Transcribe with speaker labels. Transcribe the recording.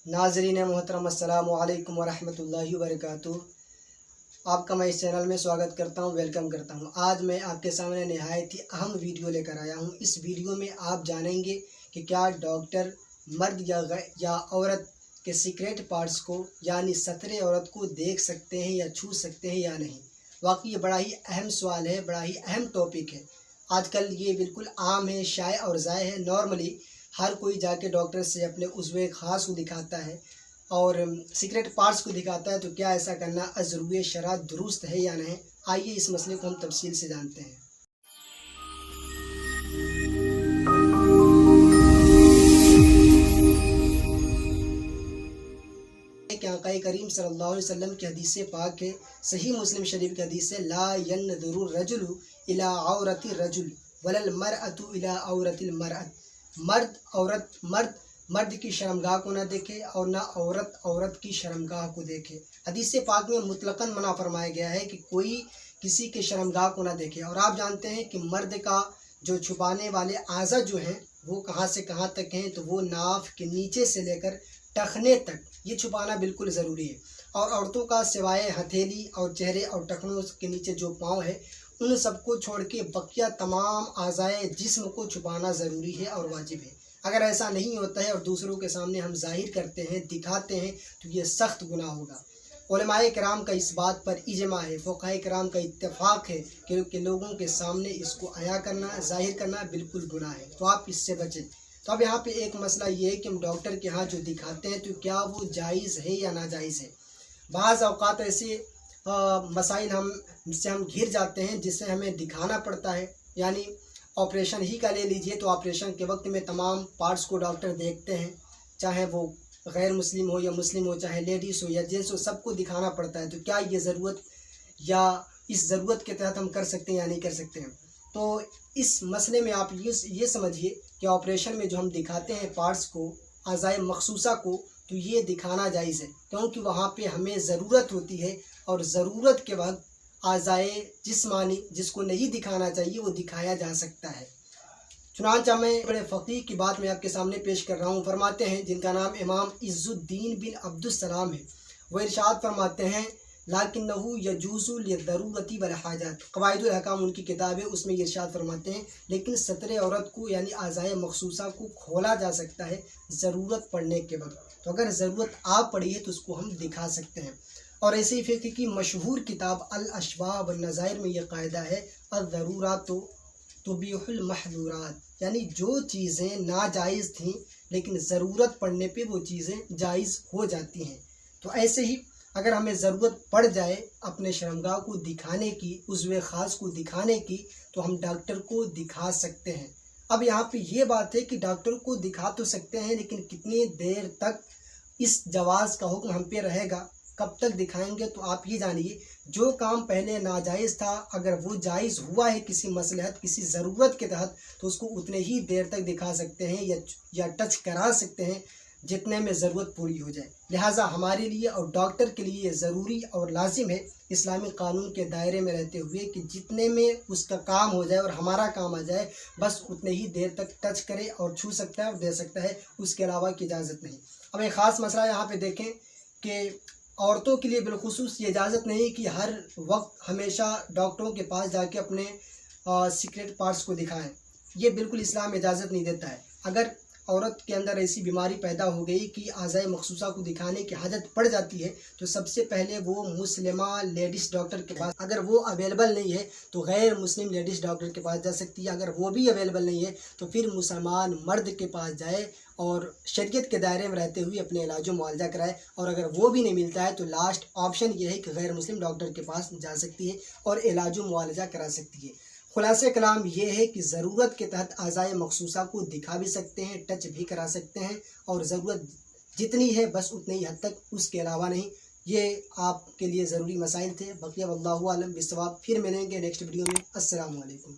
Speaker 1: नाज़रीन मोहतरम अस्सलामु अलैकुम वरहमतुल्लाहि वबरकातुहू। आपका मैं इस चैनल में स्वागत करता हूं, वेलकम करता हूं। आज मैं आपके सामने नहायत ही अहम वीडियो लेकर आया हूं। इस वीडियो में आप जानेंगे कि क्या डॉक्टर मर्द या औरत के सीक्रेट पार्ट्स को यानी सतरे औरत को देख सकते हैं या छू सकते हैं या नहीं। वाकई ये बड़ा ही अहम सवाल है, बड़ा ही अहम टॉपिक है। आजकल ये बिल्कुल आम है, शाय और ज़ाय है। नॉर्मली हर कोई जाके डॉक्टर से अपने उज़्वे ख़ास को दिखाता है और सीक्रेट पार्ट्स को दिखाता है। तो क्या ऐसा करना अज़रूए शरअ दुरुस्त है या नहीं? आइए इस मसले को हम तफसील से जानते हैं। आक़ा करीम सल्लल्लाहु अलैहि वसल्लम की हदीस पाक है, सही मुस्लिम शरीफ की हदीस है, ला यनज़ुरु रजुलु इला औरति रजुल वलल मरअतु इला औरतिल मरअत। मर्द की शर्मगाह को ना देखे और ना औरत की शर्मगाह को देखे। हदीस पाक में मुतलकन मना फरमाया गया है कि कोई किसी के शर्मगाह को ना देखे। और आप जानते हैं कि मर्द का जो छुपाने वाले आज़ा जो हैं वो कहाँ से कहाँ तक हैं, तो वो नाफ के नीचे से लेकर टखने तक ये छुपाना बिल्कुल ज़रूरी है। और औरतों का सिवाय हथेली और चेहरे और टखनों के नीचे जो पाँव है उन सबको छोड़ के बकिया तमाम आज़ाए जिस्म को छुपाना ज़रूरी है और वाजिब है। अगर ऐसा नहीं होता है और दूसरों के सामने हम ज़ाहिर करते हैं, दिखाते हैं, तो ये सख्त गुनाह होगा। उलमाए किराम का इस बात पर इजमा है, फ़ुक़हाए किराम का इत्तेफाक है कि लोगों के सामने इसको अया करना, ज़ाहिर करना बिल्कुल गुनाह है। तो आप इससे बचें। तो अब यहाँ पे एक मसला ये है कि हम डॉक्टर के यहाँ जो दिखाते हैं तो क्या वो जायज़ है या नाजायज़ है। बाज़ औक़ात ऐसे मसाइल जिससे हम घिर जाते हैं, जिससे हमें दिखाना पड़ता है। यानी ऑपरेशन ही का ले लीजिए, तो ऑपरेशन के वक्त में तमाम पार्ट्स को डॉक्टर देखते हैं, चाहे वो गैर मुस्लिम हो या मुस्लिम हो, चाहे लेडीज़ हो या जेंट्स हो, सबको दिखाना पड़ता है। तो क्या ये ज़रूरत या इस ज़रूरत के तहत हम कर सकते हैं या नहीं कर सकते हैं। तो इस मसले में आप ये समझिए कि ऑपरेशन में जो हम दिखाते हैं पार्ट्स को, अज़ाए मखसूसा को, तो ये दिखाना जायज़ है, क्योंकि वहाँ पे हमें ज़रूरत होती है और ज़रूरत के वक्त आज़ाए जिस्मानी जिसको नहीं दिखाना चाहिए वो दिखाया जा सकता है। चुनांचा मैं बड़े फ़कीह की बात मैं आपके सामने पेश कर रहा हूँ। फरमाते हैं, जिनका नाम इमाम इज़्ज़ुद्दीन बिन अब्दुस्सलाम है, वो इरशाद फरमाते हैं, लाकिन्नहु यजूज़ु लिज़रूरति वल हाजत। क़वाइदुल अहकाम उनकी किताब है, उसमें इरशाद फरमाते हैं, लेकिन सतरे औरत को यानी आज़ाए मखसूसा को खोला जा सकता है ज़रूरत पड़ने के वक्त। तो अगर ज़रूरत आ पड़ी है तो उसको हम दिखा सकते हैं। और ऐसे ही फ़िक़्ह की मशहूर किताब अल अशबाह व नज़ाइर में यह कायदा है, अज़रूरातु तुबीहुल महज़ूरात, यानी जो चीज़ें नाजायज़ थीं लेकिन ज़रूरत पड़ने पे वो चीज़ें जायज़ हो जाती हैं। तो ऐसे ही अगर हमें ज़रूरत पड़ जाए अपने शर्मगाह को दिखाने की, उज़्वे ख़ास को दिखाने की, तो हम डॉक्टर को दिखा सकते हैं। अब यहाँ पे ये बात है कि डॉक्टर को दिखा तो सकते हैं, लेकिन कितनी देर तक इस जवाज़ का हुक्म हम पे रहेगा, कब तक दिखाएंगे। तो आप ये जानिए, जो काम पहले नाजायज़ था अगर वो जायज़ हुआ है किसी मसलहत, किसी ज़रूरत के तहत, तो उसको उतने ही देर तक दिखा सकते हैं या टच करा सकते हैं जितने में ज़रूरत पूरी हो जाए। लिहाजा हमारे लिए और डॉक्टर के लिए ज़रूरी और लाजिम है इस्लामी कानून के दायरे में रहते हुए कि जितने में उसका काम हो जाए और हमारा काम आ जाए, बस उतने ही देर तक टच करे और छू सकता है और दे सकता है, उसके अलावा की इजाज़त नहीं। अब एक ख़ास मसला यहाँ पे देखें कि औरतों के लिए बिलखुसूस ये इजाज़त नहीं कि हर वक्त हमेशा डॉक्टरों के पास जाके अपने सीक्रेट पार्ट्स को दिखाएं। ये बिल्कुल इस्लाम इजाज़त नहीं देता है। अगर औरत के अंदर ऐसी बीमारी पैदा हो गई कि आज़ाए मखसूसा को दिखाने की हाजत पड़ जाती है, तो सबसे पहले वो मुस्लिमा लेडीज़ डॉक्टर के पास, अगर वो अवेलेबल नहीं है तो गैर मुस्लिम लेडीज़ डॉक्टर के पास जा सकती है। अगर वो भी अवेलेबल नहीं है तो फिर मुसलमान मर्द के पास जाए और शरीयत के दायरे में रहते हुए अपने इलाज मुआवजा कराए। और अगर वो भी नहीं मिलता है तो लास्ट ऑप्शन ये है कि गैर मुस्लिम डॉक्टर के पास जा सकती है और इलाज मुआवजा करा सकती है। खुलासे कलाम ये है कि ज़रूरत के तहत आज़ाए मखसूसा को दिखा भी सकते हैं, टच भी करा सकते हैं, और ज़रूरत जितनी है बस उतनी ही हद तक, उसके अलावा नहीं। ये आपके लिए ज़रूरी मसाइल थे। बक़िया वल्लाहु आलम बिस्सवाब। फिर मिलेंगे नेक्स्ट वीडियो में। अस्सलामु अलैकुम।